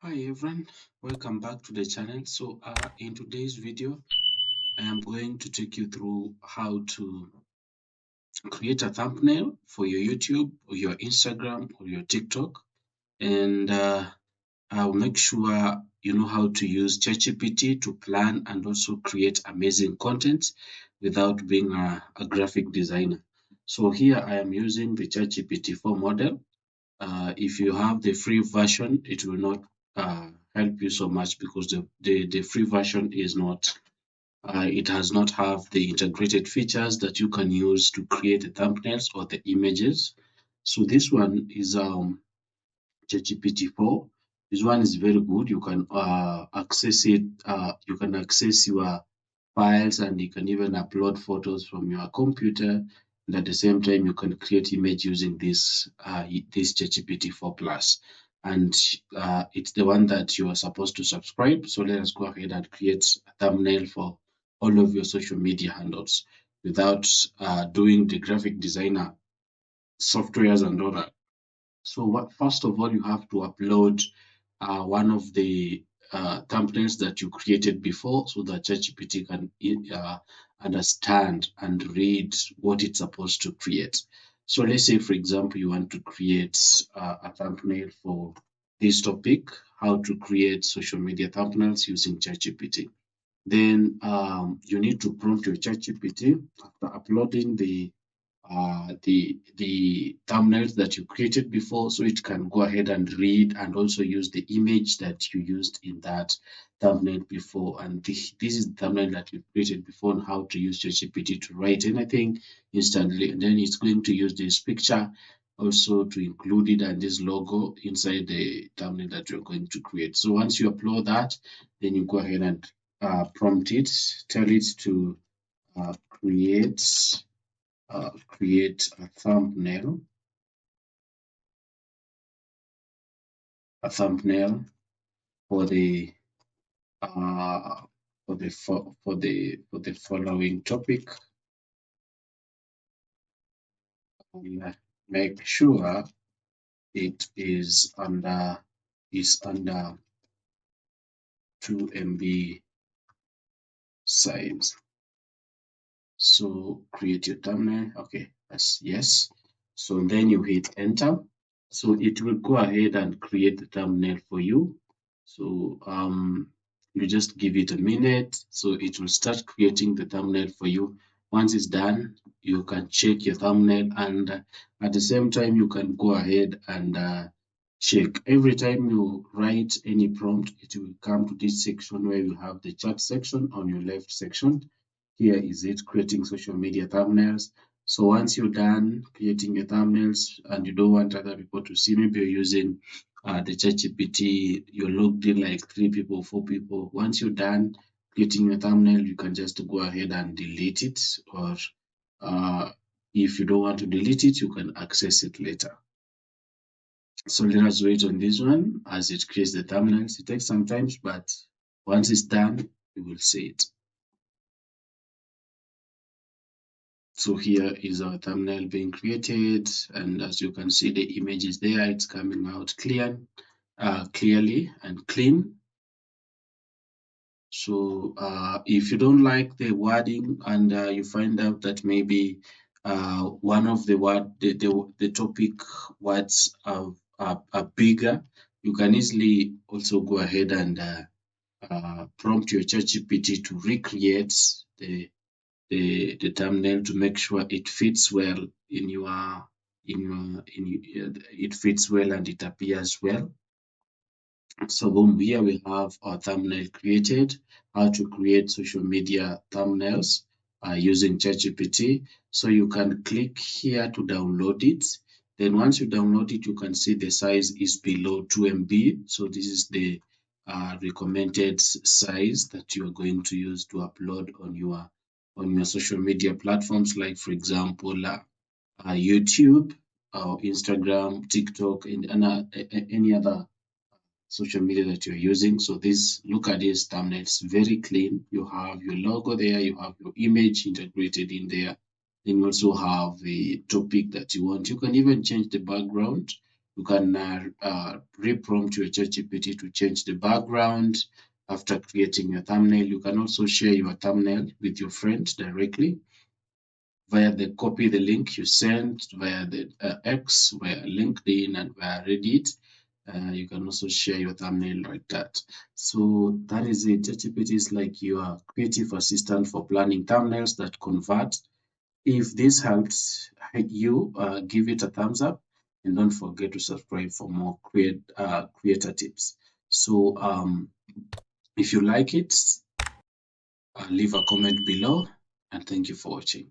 Hi everyone, welcome back to the channel. So in today's video I am going to take you through how to create a thumbnail for your YouTube or your Instagram or your TikTok, and I'll make sure you know how to use ChatGPT to plan and also create amazing content without being a graphic designer. So here I am using the ChatGPT 4 model. If you have the free version, it will not help you so much because the free version is not, it has not have the integrated features that you can use to create the thumbnails or the images. So this one is ChatGPT 4. This one is very good. You can access it. You can access your files and you can even upload photos from your computer. And at the same time, you can create image using this ChatGPT 4 Plus. And it's the one that you are supposed to subscribe. So let us go ahead and create a thumbnail for all of your social media handles without doing the graphic designer softwares and all that. So first of all, you have to upload one of the thumbnails that you created before so that ChatGPT can understand and read what it's supposed to create. So let's say, for example, you want to create a thumbnail for this topic, how to create social media thumbnails using ChatGPT. Then you need to prompt your ChatGPT after uploading the thumbnails that you created before, so it can go ahead and read and also use the image that you used in that thumbnail before. And this is the thumbnail that you created before and how to use ChatGPT to write anything instantly. And then it's going to use this picture also to include it and this logo inside the thumbnail that you're going to create. So once you upload that, then you go ahead and prompt it, tell it to create create a thumbnail for the following topic. Make sure it is under 2 MB size. So create your thumbnail. Okay, that's yes. So then you hit enter. So it will go ahead and create the thumbnail for you. So you just give it a minute. So it will start creating the thumbnail for you. Once it's done, you can check your thumbnail, and at the same time you can go ahead and check. Every time you write any prompt, it will come to this section where you have the chat section on your left section. Here is it, creating social media thumbnails. So once you're done creating your thumbnails and you don't want other people to see, maybe you're using the ChatGPT, you're logged in like 3 people, 4 people. Once you're done creating your thumbnail, you can just go ahead and delete it, or if you don't want to delete it, you can access it later. So let us wait on this one as it creates the thumbnails. It takes some time, but once it's done, you will see it. So here is our thumbnail being created, and as you can see, the image is there. It's coming out clearly and clean. So if you don't like the wording and you find out that maybe one of the topic words are bigger, you can easily also go ahead and prompt your ChatGPT to recreate the thumbnail to make sure it fits well it fits well and it appears well. So boom, here we have our thumbnail created. How to create social media thumbnails using ChatGPT. So you can click here to download it. Then once you download it, you can see the size is below 2 MB. So this is the recommended size that you are going to use to upload on your social media platforms, like for example YouTube, Instagram, TikTok, and any other social media that you're using. So this, look at this thumbnail, it's very clean. You have your logo there, you have your image integrated in there, then you also have the topic that you want. You can even change the background You can re-prompt your ChatGPT to change the background after creating your thumbnail. You can also share your thumbnail with your friend directly via the copy the link you sent via the X, via LinkedIn, and via Reddit. You can also share your thumbnail like that. So that is it. ChatGPT is like your creative assistant for planning thumbnails that convert. If this helps you, give it a thumbs up and don't forget to subscribe for more creator tips. So if you like it, leave a comment below and thank you for watching.